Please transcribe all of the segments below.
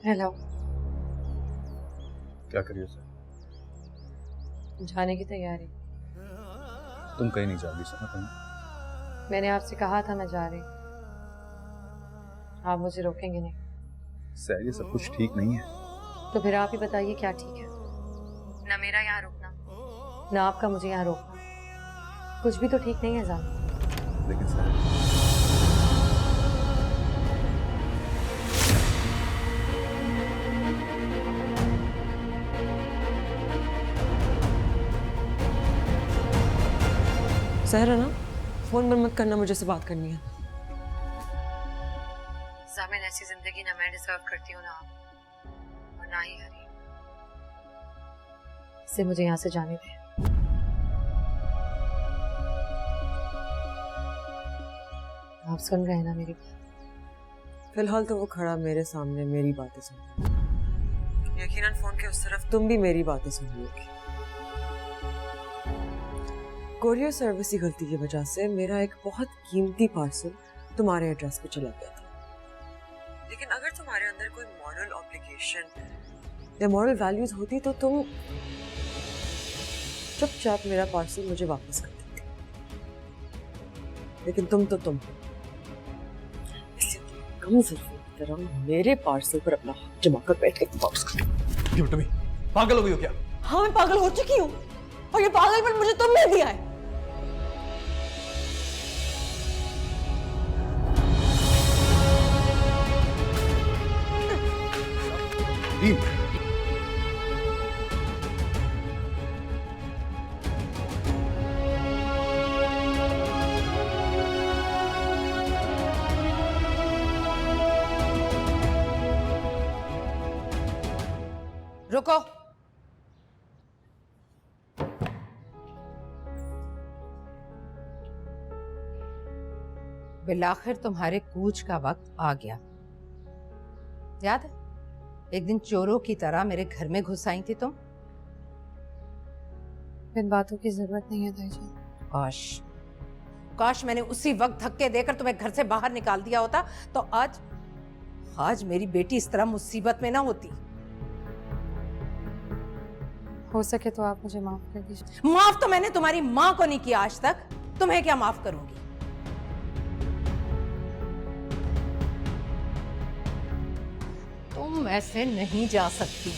Hello. क्या करिए sir? जाने की तैयारी। तुम कहीं नहीं जाओगी सर? कहीं? मैंने आपसे कहा था मैं जा रही। आप मुझे रोकेंगे नहीं। सर ये सब कुछ ठीक नहीं है। तो फिर आप ही बताइए क्या ठीक है? ना मेरा यहाँ रुकना, ना आपका मुझे यहाँ रोकना। कुछ भी तो ठीक नहीं है जान। लेकिन सर सहरा ना, फोन बंद मत करना, मुझे से बात करनी है। जामिन, ऐसी जिंदगी ना मैं डिजर्व करती हूँ ना आप, और ना ही हरी। इसे मुझे यहाँ से जाने दे। आप सुन रहे हैं ना मेरी बात? फिलहाल तो वो खड़ा मेरे सामने मेरी बातें सुन रहा है। यकीनन फोन के उस तरफ तुम भी मेरी बातें सुन रही होगी। कोरियर सर्विस की गलती की वजह से मेरा एक बहुत कीमती पार्सल तुम्हारे एड्रेस पे चला गया था। लेकिन अगर तुम्हारे अंदर कोई मॉरल ऑब्लिगेशन या मॉरल वैल्यूज होती तो तुम चुपचाप मेरा पार्सल मुझे वापस कर देती। लेकिन तुम इसलिए कम ज़रूरत की तरह मेरे पार्सल पर अपना हाथ जमाकर बैठ के वापस कर दो। तुम पागल हो गई हो क्या? हाँ, मैं पागल हो चुकी हूँ, और ये पागलपन मुझे तुमने दिया है। रुको। बिलाखिर तुम्हारे कूच का वक्त आ गया। याद है एक दिन चोरों की तरह मेरे घर में घुस आई थी तुम? इन बातों की जरूरत नहीं है ताईजान। काश काश मैंने उसी वक्त धक्के देकर तुम्हें घर से बाहर निकाल दिया होता, तो आज मेरी बेटी इस तरह मुसीबत में ना होती। हो सके तो आप मुझे माफ कर दीजिए। माफ तो मैंने तुम्हारी माँ को नहीं किया आज तक, तुम्हें क्या माफ करूंगी? तुम ऐसे नहीं जा सकती।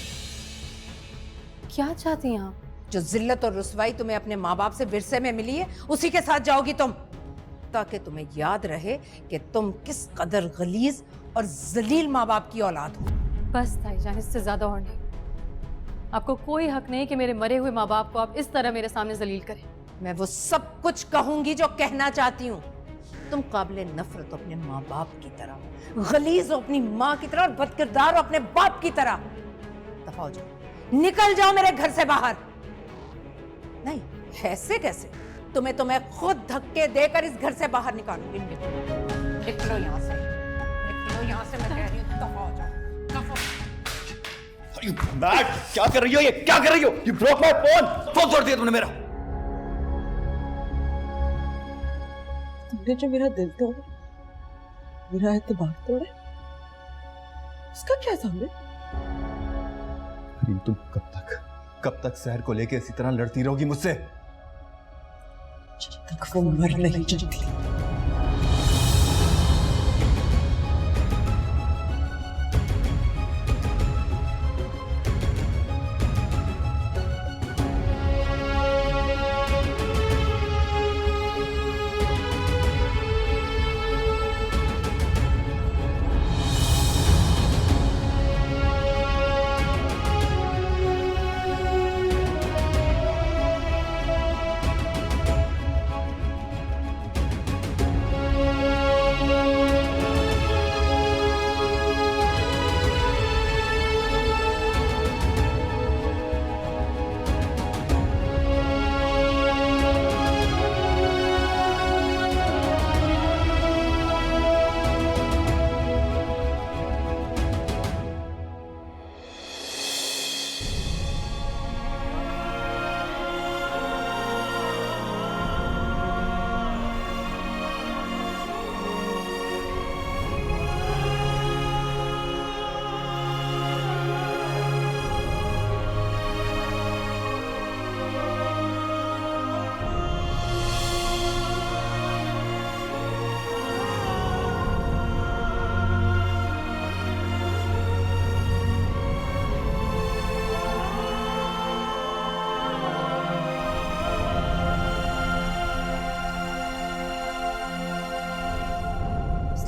क्या चाहती हैं आप? जो जिल्लत और रुसवाई तुम्हें अपने माँ बाप से विरसे में मिली है, उसी के साथ जाओगी तुम, ताकि तुम्हें याद रहे कि तुम किस कदर गलीज और जलील माँ बाप की औलाद हो। बस ताईजान, इससे ज्यादा और नहीं। आपको कोई हक नहीं कि मेरे मरे हुए माँ बाप को आप इस तरह मेरे सामने जलील करें। मैं वो सब कुछ कहूंगी जो कहना चाहती हूँ। तुम काबिले नफरत हो अपने माँ बाप की तरह, गलीज हो अपनी माँ की तरह, और बदकिरदार हो अपने बाप की तरह। दफा हो जाओ, निकल जाओ मेरे घर से बाहर। नहीं, ऐसे कैसे? तुम्हें खुद धक्के देकर इस घर से बाहर निकालूंगी। निकलो यहाँ से, निकलो यहाँ से, मैं कह रही हूँ। दफा हो जाओ, दफा। क्या कर रही हो? ये क्या कर रही हो? You broke my phone! Phone तोड़ दिया तुमने मेरा। तुमने जो मेरा दिल तोड़ा, मेरा एतबार तोड़ा, उसका क्या सामने? तुम कब तक शहर को लेके इसी तरह लड़ती रहोगी मुझसे? जब तक वो मर नहीं जाती।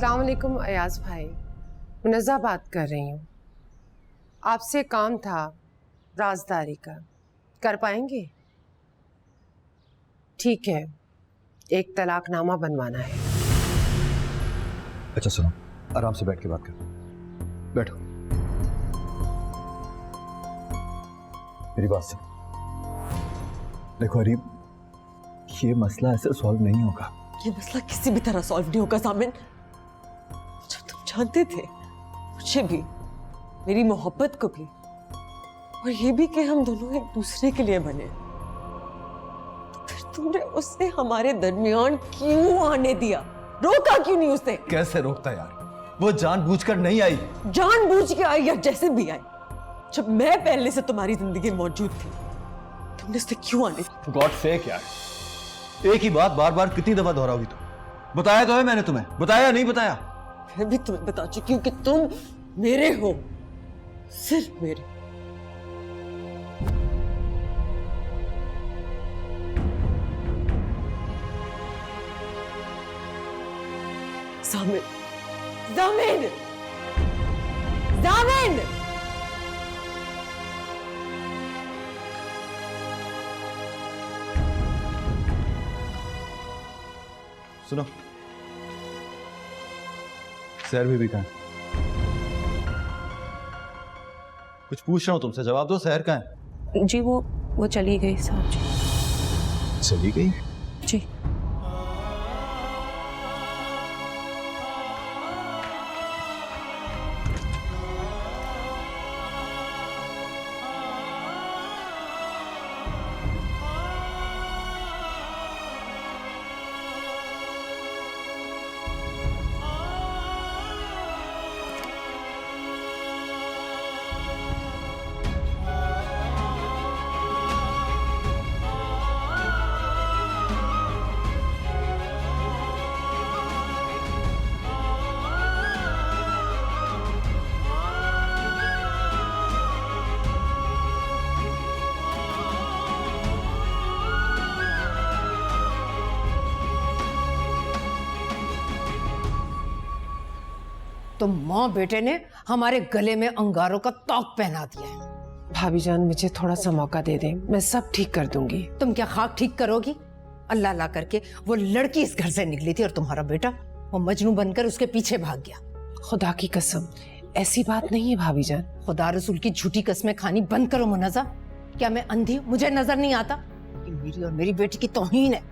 अस्सलाम वालेकुम अयाज भाई, मुनज़्ज़ा बात कर रही हूँ। आपसे काम था राजदारी का, कर पाएंगे? ठीक है, एक तलाकनामा बनवाना है। अच्छा सुनो, आराम से बैठ के बात कर। बैठो, मेरी बात सुनो। देखो अरीब, ये मसला ऐसे सॉल्व नहीं होगा। ये मसला किसी भी तरह सॉल्व नहीं होगा सामिन। जब तुम जानते थे, मुझे भी, मेरी मोहब्बत को भी, और ये भी कि हम दोनों एक दूसरे के लिए बने, तो फिर तुमने उसे हमारे दरमियान क्यों आने दिया? रोका क्यों नहीं उसे? कैसे रोकता यार, वो जानबूझकर नहीं आई। जानबूझ के आई या जैसे भी आई, जब मैं पहले से तुम्हारी जिंदगी में मौजूद थी, तुमने उसे क्यों आने दिया? गॉड फेक यार, एक ही बात बार बार कितनी दफा दोहराओगी तुम? बताया तो है मैंने तुम्हें, बताया या नहीं बताया? मैं भी तुम्हें बता चुकी हूँ कि तुम मेरे हो, सिर्फ मेरे। जामिन, जामिन, जामिन! सुनो, सैर भी कहाँ है? कुछ पूछ रहा हूँ तुमसे, जवाब दो। सैर कहाँ है? जी वो चली गई साहब जी। चली गई? जी। तो माँ बेटे ने हमारे गले में अंगारों का तोक पहना दिया है। भाभी जान, मुझे थोड़ा सा मौका दे दें, मैं सब ठीक कर दूंगी। तुम क्या खाक ठीक करोगी? अल्लाह ला करके वो लड़की इस घर से निकली थी और तुम्हारा बेटा वो मजनू बनकर उसके पीछे भाग गया। खुदा की कसम, ऐसी बात नहीं है भाभी जान। खुदा रसूल की झूठी कस्में खानी बंद करो मुनज़्ज़ा। क्या मैं अंधी हूँ? मुझे नजर नहीं आता कि मेरी और मेरी बेटी की तौहीन है?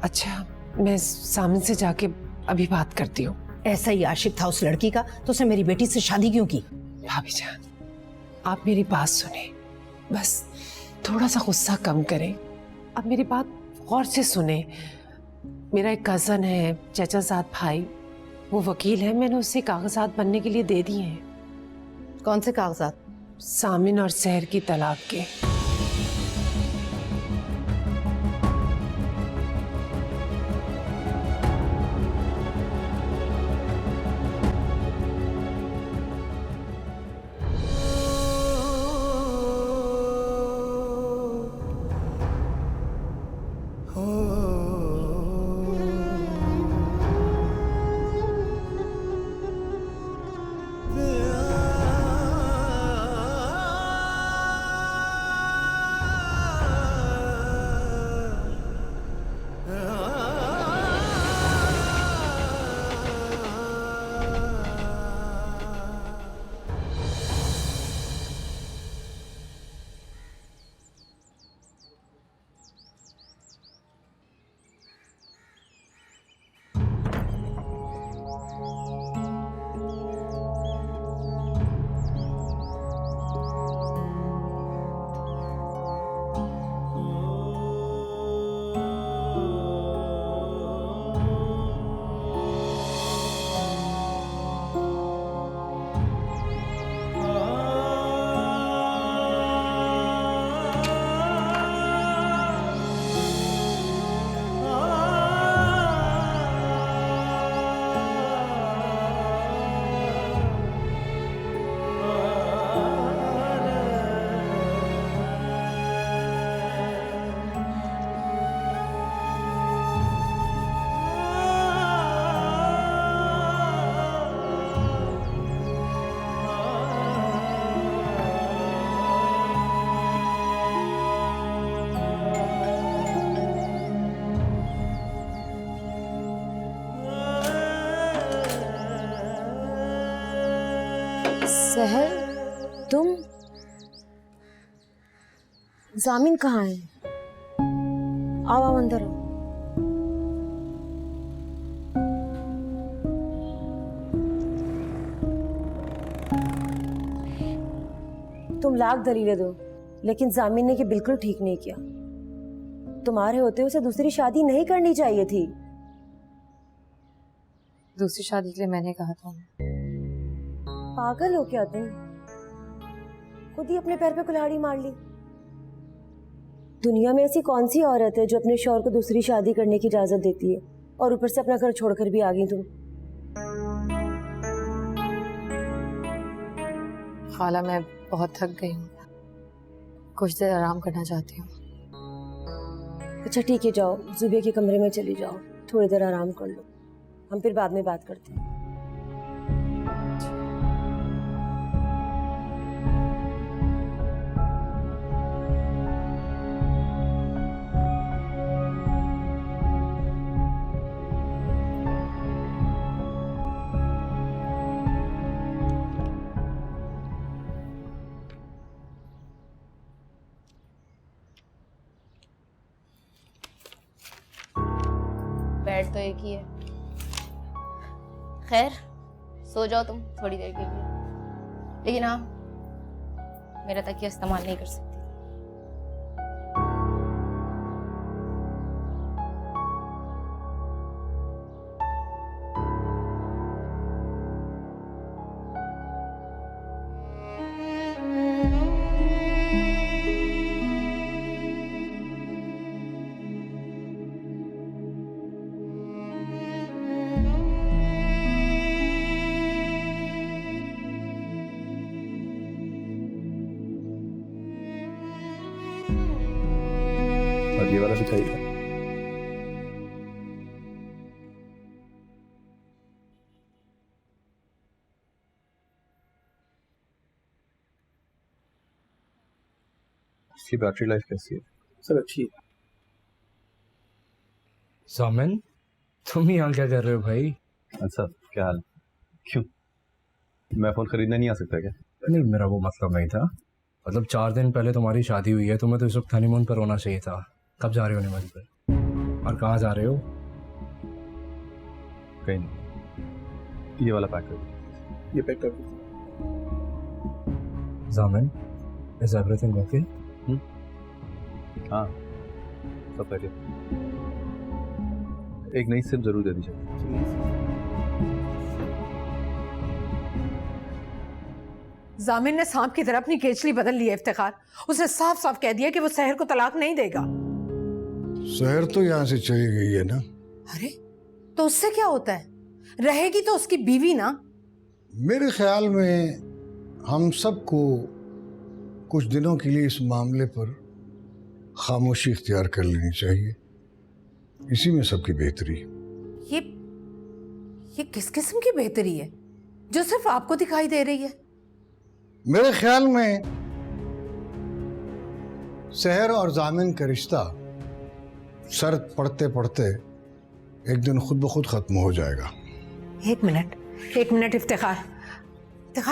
अच्छा, मैं सामने से जाके अभी बात करती हूँ। ऐसा ही आशिक था उस लड़की का तो उसे मेरी बेटी से शादी क्यों की? भाभी जान, आप मेरी बात सुने, बस थोड़ा सा गुस्सा कम करें। अब मेरी बात गौर से सुने। मेरा एक कज़न है, चचाजाद भाई, वो वकील है। मैंने उसे कागजात बनने के लिए दे दिए हैं। कौन से कागजात? सामिन और सहर की तलाक के। सहर, तुम? जामिन कहाँ है? आओ आओ अंदर आओ। तुम लाख दलीलें दो, लेकिन जामिन ने ये बिल्कुल ठीक नहीं किया। तुम्हारे होते उसे दूसरी शादी नहीं करनी चाहिए थी। दूसरी शादी के लिए मैंने कहा था। पागल हो क्या तुम? खुद ही अपने पैर पे कुल्हाड़ी मार ली। दुनिया में ऐसी कौन सी औरत है जो अपने शौहर को दूसरी शादी करने की इजाजत देती है, और ऊपर से अपना घर छोड़कर भी आ गई तुम। खाला, मैं बहुत थक गई हूँ, कुछ देर आराम करना चाहती हूँ। अच्छा ठीक है, जाओ जुबे के कमरे में चली जाओ, थोड़ी देर आराम कर लो, हम फिर बाद में बात करते हैं। बेड तो एक ही है। खैर, सो जाओ तुम थोड़ी देर के लिए, लेकिन हाँ, मेरा तकिया इस्तेमाल नहीं कर सकती। और ये वाला भी चाहिए। इसकी बैटरी लाइफ कैसी है? सर अच्छी है। जामिन, तुम यहाँ क्या कर रहे हो भाई? अच्छा, क्या हाल? क्यों, मैं फोन खरीदने नहीं आ सकता क्या? नहीं, मेरा वो मतलब नहीं था। मतलब 4 दिन पहले तुम्हारी शादी हुई है, तुम्हें तो इस वक्त हनीमून पर होना चाहिए था। कब जा रहे हो हनीमून पर? और कहाँ जा रहे हो? कहीं नहीं। ये वाला पैक कर दो। ये पैक कर दो। जामिन, इज एवरीथिंग ओके? हाँ, सब पहले एक नई सिम जरूर दे दीजिए। जामिन ने सांप की तरह अपनी केचली बदल ली है इफ्तिखार। उसने साफ साफ कह दिया कि वो सहर को तलाक नहीं देगा। सहर तो यहाँ से चली गई है ना। अरे तो उससे क्या होता है? रहेगी तो उसकी बीवी ना। मेरे ख्याल में हम सबको कुछ दिनों के लिए इस मामले पर खामोशी इख्तियार कर लेनी चाहिए। इसी में सबकी बेहतरी। ये किस किस्म की बेहतरी है जो सिर्फ आपको दिखाई दे रही है? मेरे ख्याल में सहर और जामिन का रिश्ता शर्त पढ़ते पढ़ते एक दिन खुद ब खुद खत्म हो जाएगा। एक मिनट इफ्तिखार,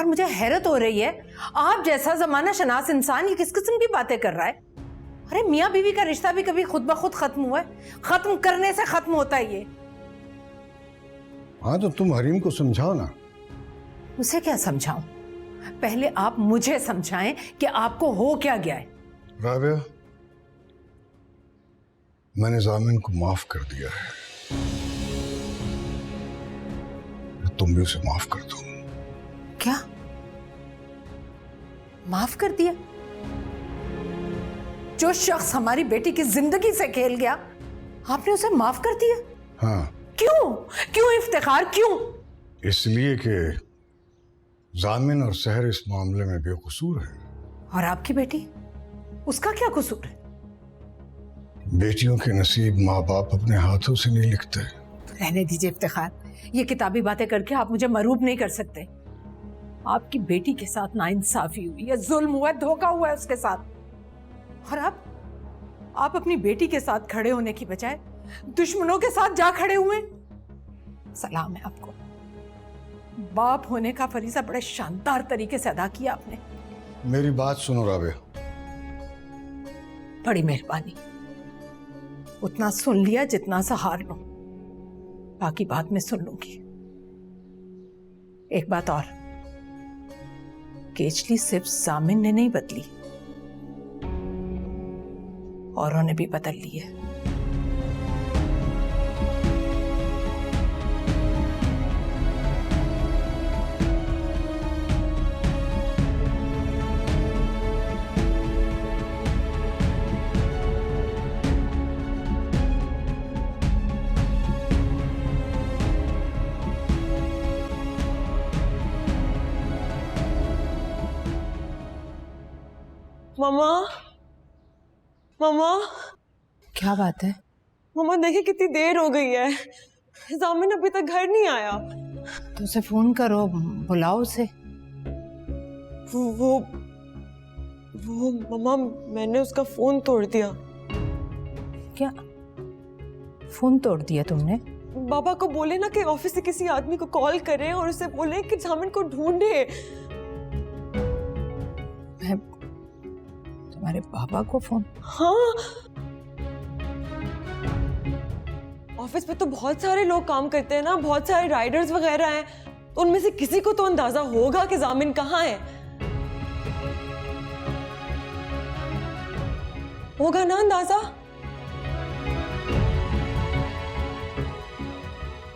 मुझे हैरत हो रही है। आप जैसा जमाना शनास इंसान ये किस किस्म की बातें कर रहा है? अरे मियाँ बीवी का रिश्ता भी कभी खुद ब खुद खत्म हुआ है? खत्म करने से खत्म होता है ये। हाँ तो तुम हरीम को समझाओ ना। उसे क्या समझाऊं? पहले आप मुझे समझाएं कि आपको हो क्या गया है। राबिया, मैंने जामिन को माफ कर दिया है। तुम भी उसे माफ कर दो। क्या माफ कर दिया? जो शख्स हमारी बेटी की जिंदगी से खेल गया, आपने उसे माफ कर दिया? हाँ। क्यों इफ्तिखार, क्यों? इसलिए कि जामिन और सहर इस मामले में बेकसूर है। और आपकी बेटी, उसका क्या कसूर है? बेटियों के नसीब माँ बाप अपने हाथों से नहीं लिखते। रहने दीजिए इफ्तिखार, ये किताबी बातें करके आप मुझे मरूब नहीं कर सकते। आपकी बेटी के साथ नाइंसाफी हुई है, जुल्म हुआ है, धोखा हुआ है उसके साथ। और आप अपनी बेटी के साथ खड़े होने की बजाय दुश्मनों के साथ जा खड़े हुए। सलाम है आपको। बाप होने का फरीजा बड़े शानदार तरीके से अदा किया आपने। मेरी बात सुनो राबिया। बड़ी मेहरबानी। उतना सुन लिया जितना सहार लो, बाकी बाद में सुन लूंगी। एक बात और, केचली सिर्फ जामिन ने नहीं बदली, औरों ने भी बदल ली है। मम्मा, मम्मा, क्या बात है? मम्मा देखिए कितनी देर हो गई है, जामिन अभी तक घर नहीं आया। तो उसे फोन करो, बुलाओ उसे। वो मम्मा, मैंने उसका फोन तोड़ दिया। क्या फोन तोड़ दिया तुमने? बाबा को बोले ना कि ऑफिस से किसी आदमी को कॉल करें और उसे बोले कि जामिन को ढूंढे। मैं तुम्हारे पापा को फोन? हाँ, ऑफिस में तो बहुत सारे लोग काम करते हैं ना, बहुत सारे राइडर्स वगैरह हैं, तो उनमें से किसी को तो अंदाजा होगा कि जामिन कहाँ है। होगा ना अंदाजा?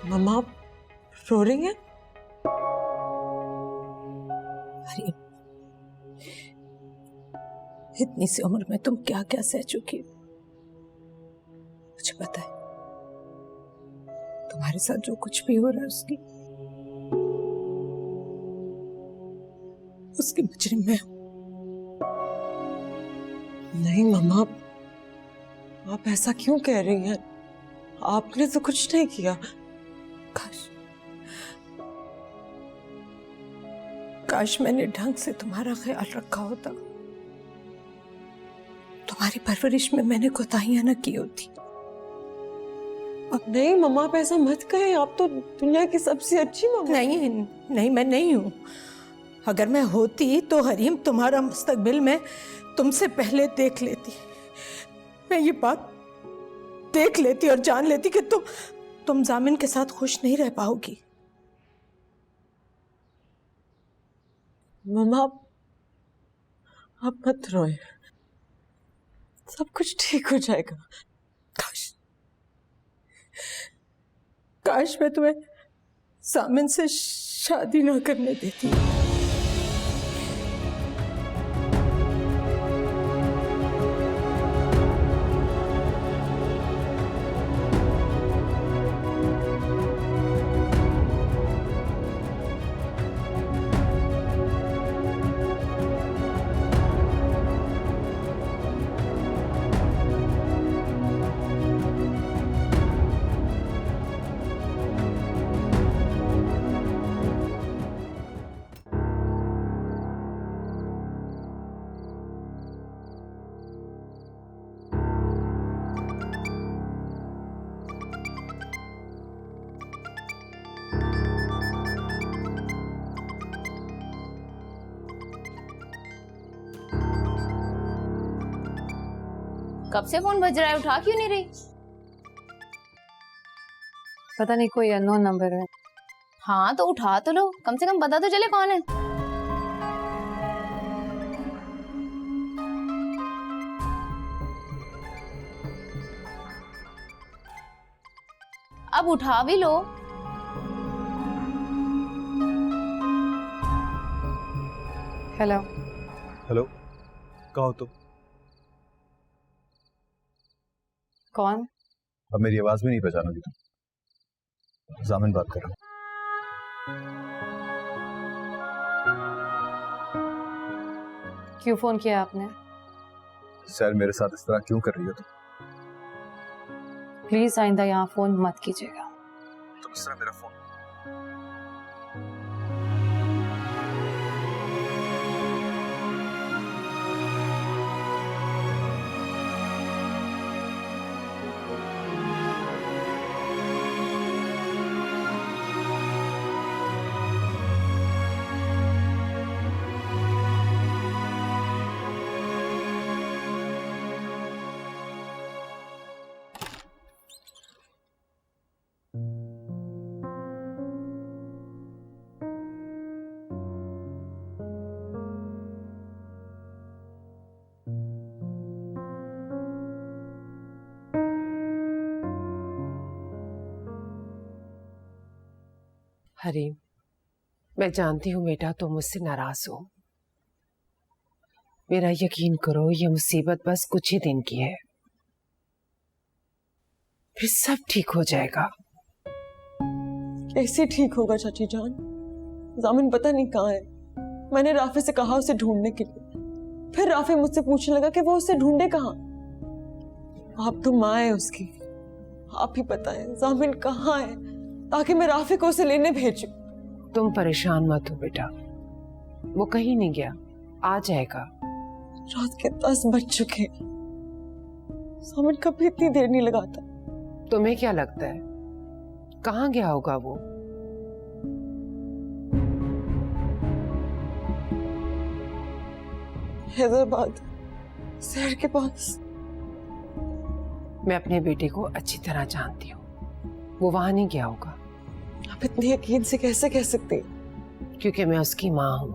मम्मा रो रही हैं? अरे इतनी सी उम्र में तुम क्या क्या सह चुकी हो, मुझे पता है। तुम्हारे साथ जो कुछ भी हो रहा है उसकी मुजरिम मैं हूं। नहीं मम्मा, आप ऐसा क्यों कह रही हैं? आपने तो कुछ नहीं किया। काश मैंने ढंग से तुम्हारा ख्याल रखा होता, तुम्हारी परवरिश में मैंने कोताहियां न की होती। नहीं मम्मा, आप ऐसा मत कहें, आप तो दुनिया की सबसे अच्छी मम्मा। नहीं, मैं नहीं हूं। अगर मैं होती तो हरीम तुम्हारा मुस्तकबिल में तुमसे पहले देख लेती। मैं ये बात देख लेती और जान लेती कि तुम जामिन के साथ खुश नहीं रह पाओगी। मम्मा आप मत रोए, सब कुछ ठीक हो जाएगा। काश मैं तुम्हें जामिन से शादी ना करने देती। कब से फोन बज रहा है, उठा क्यों नहीं रही? पता नहीं, कोई अननोन नंबर है। हाँ तो उठा तो लो, कम से कम पता तो चले कौन है। अब उठा भी लो। हेलो। हेलो, कहाँ हो तुम? कौन? अब मेरी आवाज भी नहीं पहचानोगी तुम। जामिन बात कर रहा हूँ। क्यों फोन किया आपने? सर मेरे साथ इस तरह क्यों कर रही हो तुम? प्लीज आइंदा यहाँ फोन मत कीजिएगा। तुम इस तरह मेरा फोन हरीम, मैं जानती हूँ बेटा तुम मुझसे नाराज हो। मेरा यकीन करो, ये मुसीबत बस कुछ ही दिन की है, फिर सब ठीक हो जाएगा। कैसे ठीक होगा चाची जान? जामिन पता नहीं कहाँ है। मैंने राफे से कहा उसे ढूंढने के लिए, फिर राफे मुझसे पूछने लगा कि वो उसे ढूंढे कहाँ। आप तो माँ है उसकी, आप ही बताएं जामिन कहाँ है ताकि मैं राफे को उसे लेने भेजूं। तुम परेशान मत हो बेटा, वो कहीं नहीं गया, आ जाएगा। रात के 10 बज चुके हैं, जामिन कभी इतनी देर नहीं लगाता। तुम्हें क्या लगता है कहाँ गया होगा वो? हैदराबाद शहर के पास। मैं अपने बेटे को अच्छी तरह जानती हूँ, वो वहां नहीं गया होगा। आप इतने यकीन से कैसे कह सकते हैं? क्योंकि मैं उसकी माँ हूँ।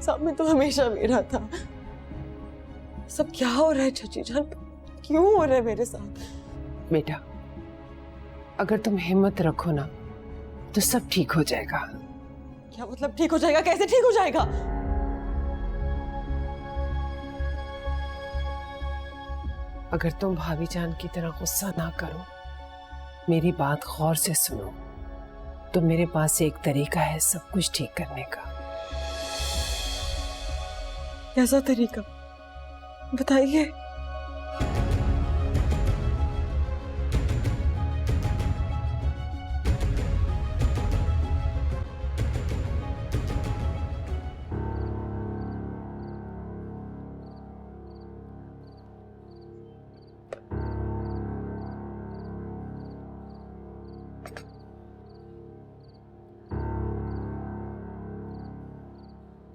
सामने तो हमेशा मेरा था। सब क्या हो रहा है चाची जान? क्यों हो रहा है मेरे साथ? बेटा अगर तुम हिम्मत रखो ना तो सब ठीक हो जाएगा। क्या मतलब ठीक हो जाएगा? कैसे ठीक हो जाएगा? अगर तुम भाभी जान की तरह गुस्सा ना करो, मेरी बात गौर से सुनो, तो मेरे पास एक तरीका है सब कुछ ठीक करने का। कैसा तरीका बताइए।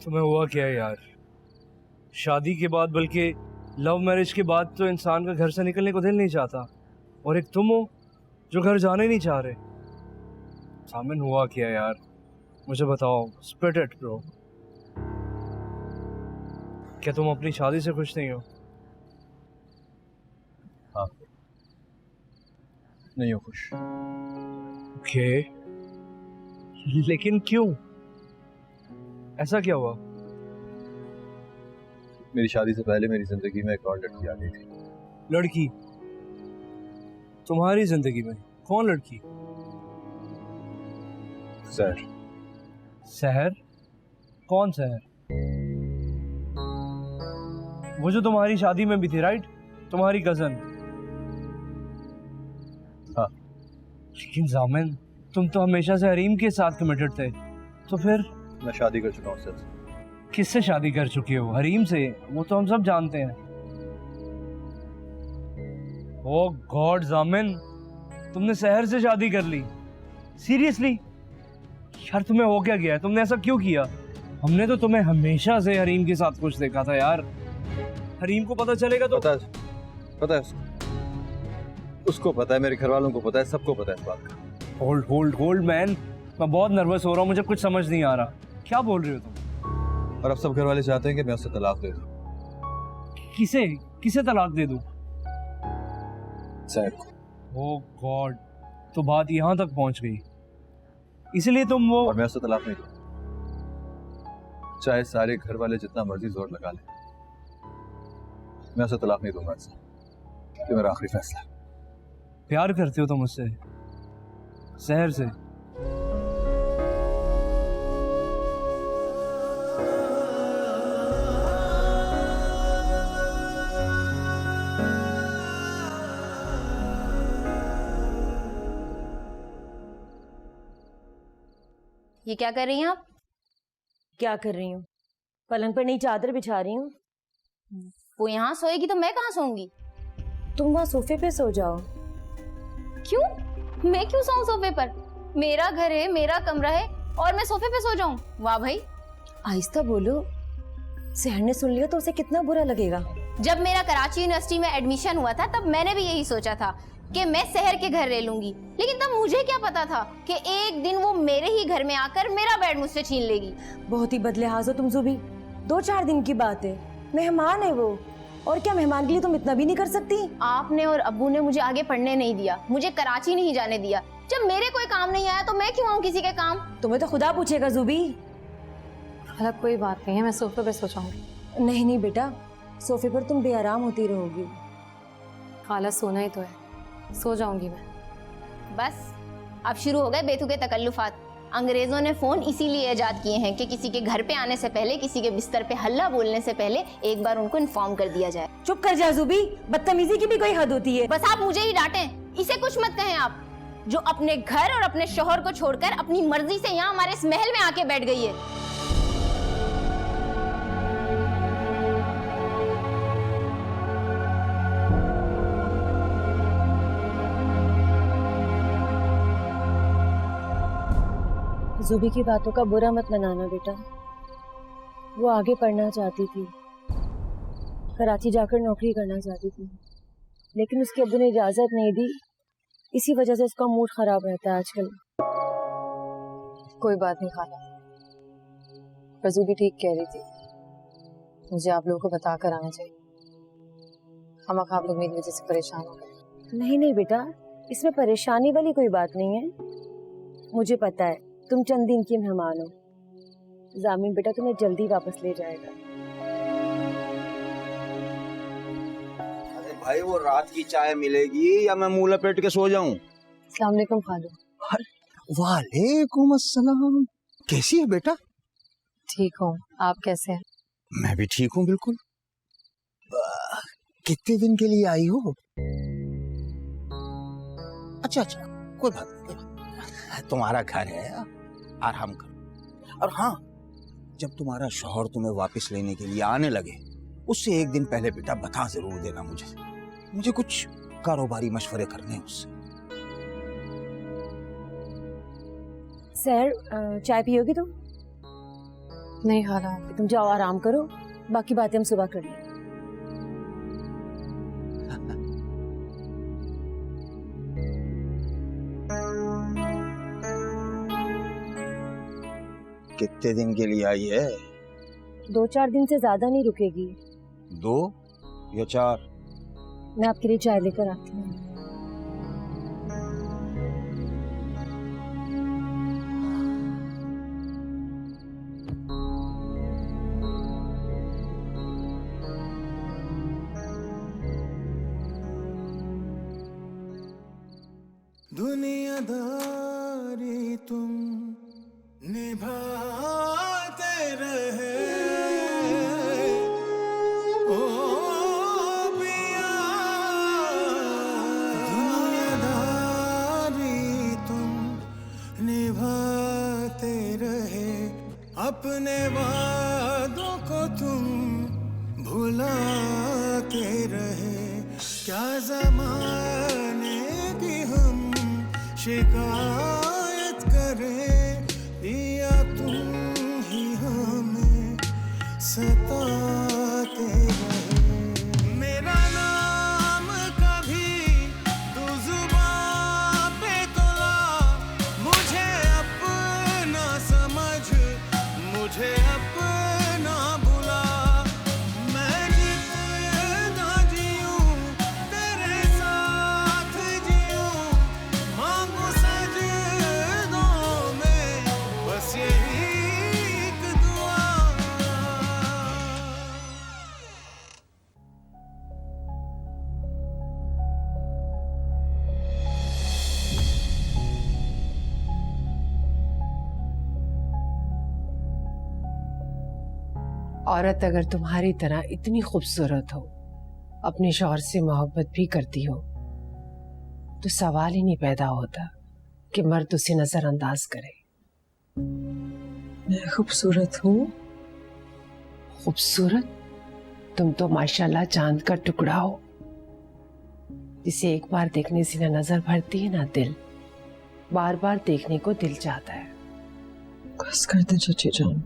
तुम्हें हुआ क्या है यार? शादी के बाद, बल्कि लव मैरिज के बाद तो इंसान का घर से निकलने को दिल नहीं चाहता, और एक तुम हो जो घर जाने नहीं चाह रहे। सामन हुआ क्या यार, मुझे बताओ। Split it bro. क्या तुम अपनी शादी से खुश नहीं हो? हाँ, नहीं हो खुश। ओके, लेकिन क्यों? ऐसा क्या हुआ? मेरी शादी से पहले मेरी जिंदगी में एक और लड़की आ गई थी। लड़की? तुम्हारी जिंदगी में कौन लड़की? सहर। सहर? कौन सहर? वो जो तुम्हारी शादी में भी थी, राइट? तुम्हारी कजन। हाँ। लेकिन जामिन, तुम तो हमेशा से हरीम के साथ कमिटेड थे, तो फिर? मैं शादी कर चुका हूँ उससे। किससे शादी कर चुके हो? हरीम से, वो तो हम सब जानते हैं। ओ गॉड जामिन, तुमने सहर से शादी कर ली? सीरियसली? यार तुम्हें हो क्या गया है? तुमने ऐसा क्यों किया? हमने तो तुम्हें हमेशा से हरीम के साथ कुछ देखा था यार। हरीम को पता चलेगा तो? पता है उसको पता है, मेरे घर वालों को पता है, सबको पता है इस बात का। होल्ड होल्ड होल्ड मैन, मैं बहुत नर्वस हो रहा हूँ, मुझे कुछ समझ नहीं आ रहा। क्या बोल रहे हो तुम? और अब सब घर वाले चाहते हैं कि मैं उससे तलाक दे दूं। किसे किसे तलाक दे दूं? सहर को। ओह गॉड, तो बात यहाँ तक पहुँच गई। इसलिए तुम वो? और मैं उससे तलाक नहीं दूं, चाहे सारे घर वाले जितना मर्जी जोर लगा ले, मैं उसे तलाक नहीं दूंगा। ये मेरा आखिरी फैसला है। प्यार करते हो तुम मुझसे? सहर से? ये क्या कर रही हैं आप? क्या कर रही हूँ? पलंग पर नई चादर बिछा रही हूँ। वो यहाँ सोएगी तो मैं कहाँ सोऊंगी? तुम वहाँ सोफे पे सो जाओ। क्यों? मैं क्यों सोऊं सोफे पर? मेरा घर है, मेरा कमरा है, और मैं सोफे पे सो जाऊं? वाह भाई। आहिस्ता बोलो, सहर ने सुन लिया तो उसे कितना बुरा लगेगा। जब मेरा कराची यूनिवर्सिटी में एडमिशन हुआ था तब मैंने भी यही सोचा था कि मैं शहर के घर रह लूंगी, लेकिन तब मुझे क्या पता था कि एक दिन वो मेरे ही घर में आकर मेरा बेड मुझसे छीन लेगी। बहुत ही बदलिहाज हो तुम जुबी। 2-4 दिन की बात है, मेहमान है वो। और क्या मेहमान के लिए तुम इतना भी नहीं कर सकती? आपने और अब्बू ने मुझे आगे पढ़ने नहीं दिया, मुझे कराची नहीं जाने दिया। जब मेरे कोई काम नहीं आया तो मैं क्यों आऊँ किसी के काम? तुम्हें तो खुदा पूछेगा ज़ुबी। खाला कोई बात नहीं है, मैं सोफे पे सो जाऊंगी। नहीं नहीं बेटा, सोफे पर तुम बेआराम होती रहोगी। खाला सोना ही तो है, सो जाऊंगी मैं। बस अब शुरू हो गए बेतुके तकल्लुफात। अंग्रेजों ने फोन इसीलिए इजाद किए हैं कि किसी के घर पे आने से पहले, किसी के बिस्तर पे हल्ला बोलने से पहले एक बार उनको इन्फॉर्म कर दिया जाए। चुप कर जा ज़ुबी, बदतमीजी की भी कोई हद होती है। बस आप मुझे ही डांटें, इसे कुछ मत कहें आप, जो अपने घर और अपने शौहर को छोड़कर अपनी मर्जी से यहाँ हमारे इस महल में आके बैठ गई है। ज़ुबी की बातों का बुरा मत मनाना बेटा। वो आगे पढ़ना चाहती थी, कराची जाकर नौकरी करना चाहती थी, लेकिन उसके अब्बू ने इजाज़त नहीं दी। इसी वजह से उसका मूड खराब रहता है आजकल। कोई बात नहीं खाला, रजू भी ठीक कह रही थी, मुझे आप लोगों को बता कर आना चाहिए। हम आप लोग मेरी वजह से परेशान हो गए। नहीं नहीं बेटा, इसमें परेशानी वाली कोई बात नहीं है। मुझे पता है तुम चंद दिन की मेहमान हो। जामिन बेटा तुम्हें जल्दी वापस ले जाएगा। अरे भाई, वो रात की चाय मिलेगी या मैं मुंह लपेट के सो जाऊं? अस्सलाम वालेकुम खालू। वालेकुम अस्सलाम। कैसी है बेटा? ठीक हूँ, आप कैसे हैं? मैं भी ठीक हूँ बिल्कुल। कितने दिन के लिए आई हो? अच्छा अच्छा, कोई बात नहीं, तुम्हारा घर है, आराम करो। और हाँ, जब तुम्हारा शौहर तुम्हें वापस लेने के लिए आने लगे, उससे एक दिन पहले बेटा बता जरूर देना मुझे कुछ कारोबारी मशवरे करने हैं उससे। सर, चाय पियोगी तुम? नहीं खाला। तुम जाओ आराम करो, बाकी बातें हम सुबह कर लेंगे। कितने दिन के लिए आई है? 2-4 दिन से ज्यादा नहीं रुकेगी। 2 या 4? मैं आपके लिए चाय लेकर आती हूँ। दुनियादारी तुम निभाते रहे, ओ पिया। दुनियादारी तुम निभाते रहे, अपने वादों को तुम भुलाते रहे। क्या ज़माने की हम शिकायत करें, पिया तुम ही हमें सताते रहे। मेरा नाम कभी तू जुबां पे तो ला, मुझे अपना समझ, मुझे अपना बुला। मैं जितना जीऊं तेरे साथ जीऊं, मांगू सजदों में बस यही एक दुआ। औरत अगर तुम्हारी तरह इतनी खूबसूरत हो, अपने शौहर से मोहब्बत भी करती हो, तो सवाल ही नहीं पैदा होता कि मर्द उसे नजरअंदाज करे। मैं खूबसूरत हूँ? खूबसूरत? तुम तो माशाल्लाह चांद का टुकड़ा हो, जिसे एक बार देखने से ना नजर भरती है ना दिल, बार बार देखने को दिल चाहता है। बस कर दे चाची जान।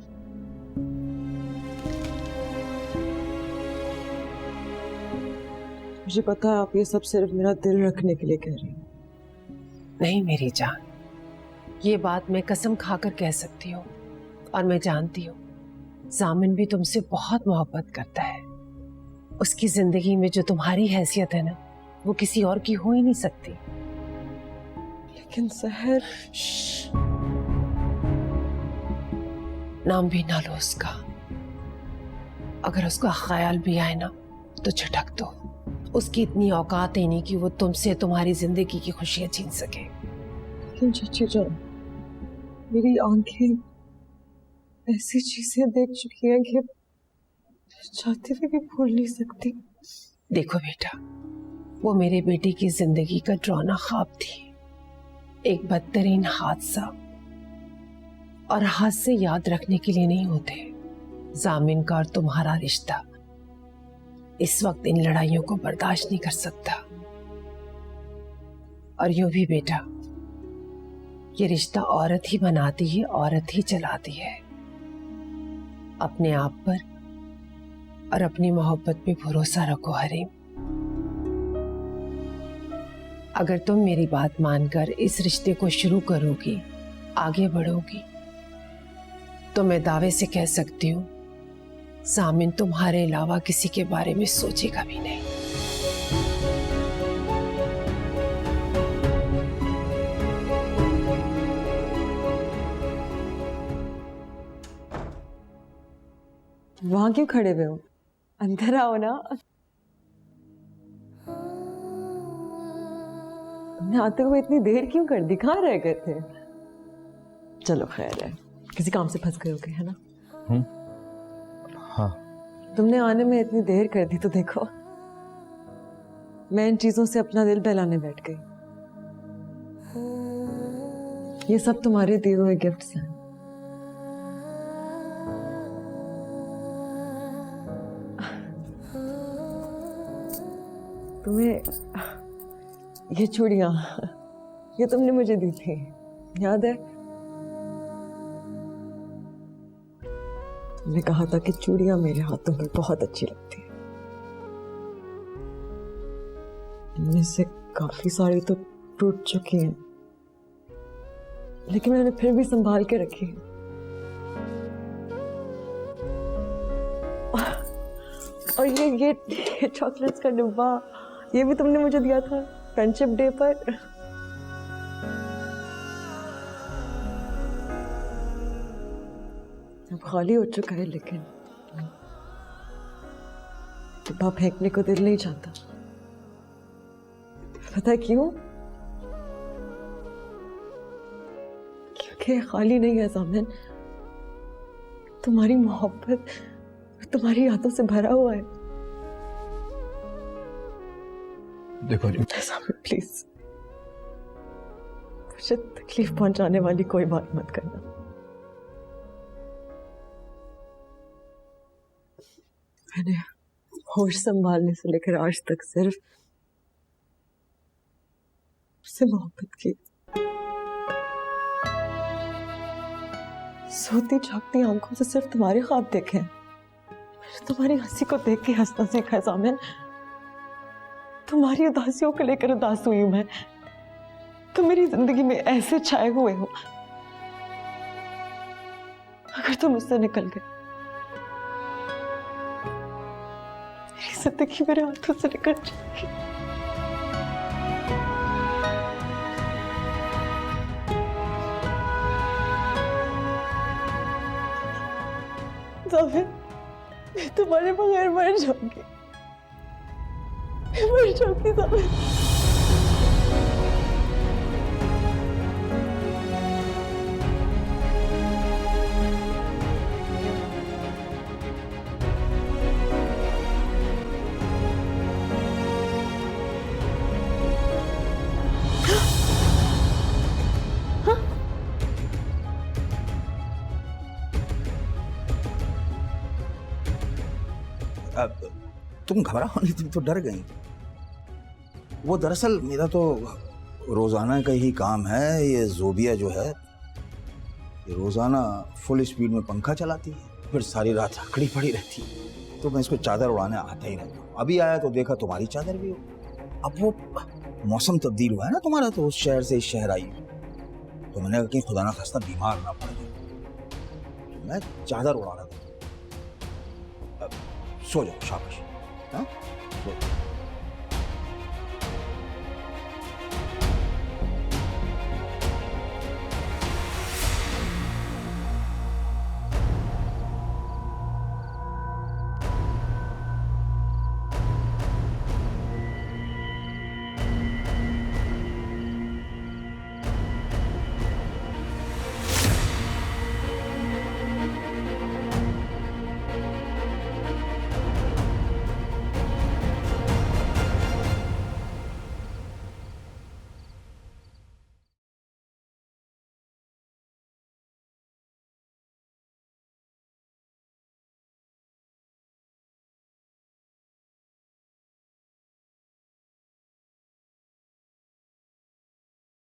मुझे पता है आप ये सब सिर्फ मेरा दिल रखने के लिए कह रही हैं। नहीं मेरी जान, ये बात मैं कसम खाकर कह सकती हूँ, और मैं जानती हूँ जामिन भी तुमसे बहुत मोहब्बत करता है। उसकी जिंदगी में जो तुम्हारी हैसियत है ना, वो किसी और की हो ही नहीं सकती। लेकिन सहर, नाम भी ना लो उसका। अगर उसका ख्याल भी आए ना तो झटक दो। उसकी इतनी औकात ही नहीं कि वो तुमसे तुम्हारी जिंदगी की खुशियां छीन सके। लेकिन चाची जान, मेरी आंखें ऐसी चीजें देख चुकी हैं कि चाहते हुए भी भूल नहीं सकती। देखो बेटा, वो मेरे बेटे की जिंदगी का डरावना ख्वाब थी, एक बदतरीन हादसा। और हादसे याद रखने के लिए नहीं होते। जामिन का और तुम्हारा रिश्ता इस वक्त इन लड़ाइयों को बर्दाश्त नहीं कर सकता। और यूं भी बेटा, ये रिश्ता औरत ही बनाती है, औरत ही चलाती है। अपने आप पर और अपनी मोहब्बत पे भरोसा रखो हरीम। अगर तुम मेरी बात मानकर इस रिश्ते को शुरू करोगी, आगे बढ़ोगी, तो मैं दावे से कह सकती हूँ सामिन तुम्हारे अलावा किसी के बारे में सोचेगा भी नहीं। वहां क्यों खड़े हुए हो? अंदर आओ ना। तुमने आते हुए इतनी देर क्यों कर दी? कहाँ रह गए थे? चलो खैर है, किसी काम से फंस गए होगे, है ना? हाँ। तुमने आने में इतनी देर कर दी तो देखो, मैं इन चीजों से अपना दिल बहलाने बैठ गई। ये सब तुम्हारे दिए हुए गिफ्ट्स हैं। तुम्हें ये चूड़ियां, ये तुमने मुझे दी थी, याद है? तुमने कहा था कि चूड़ियां मेरे हाथों में बहुत अच्छी लगती है। इनमें से काफी सारी तो टूट चुकी हैं, लेकिन मैंने फिर भी संभाल के रखी है। और ये चॉकलेट्स का डिब्बा, ये भी तुमने मुझे दिया था फ्रेंडशिप डे पर। अब खाली हो चुका है, लेकिन डिब्बा फेंकने को दिल नहीं चाहता। पता है क्यों? क्योंकि खाली नहीं है जामिन, तुम्हारी मोहब्बत तुम्हारी यादों से भरा हुआ है। देखो जी, प्लीज मुझे तकलीफ पहुंचाने वाली कोई बात मत करना। मैंने होश संभालने से लेकर आज तक सिर्फ उससे मोहब्बत की। सोती जागती आंखों से सिर्फ तुम्हारे ख्वाब देखे। तुम्हारी हंसी को देख के हंसना सीखा है जामिन। तुम्हारी उदासियों को लेकर उदास हुई हूं मैं। तुम मेरी जिंदगी में ऐसे छाए हुए हो, अगर तुम मुझसे निकल गए, मेरी जिंदगी मेरे हाथों से निकल जाएगी। जामिन, मैं तुम्हारे बगैर मर जाऊंगी, मैं मर जाऊंगी जामिन। तुम घबराओ नहीं, तुम तो डर गई। वो दरअसल मेरा तो रोजाना का ही काम है। ये जोबिया जो है, ये रोजाना फुल स्पीड में पंखा चलाती है, फिर सारी रात अकड़ी पड़ी रहती है। तो मैं इसको चादर उड़ाने आता ही रहता हूँ। अभी आया तो देखा तुम्हारी चादर भी हो। अब वो मौसम तब्दील हुआ है ना तुम्हारा, तो उस शहर से इस शहर आई, तो मैंने कहा कि खुदा ना खास्ता बीमार ना पड़ जाए, तो मैं चादर उड़ा रहा था। सो जाओ, शाबाश। हाँ?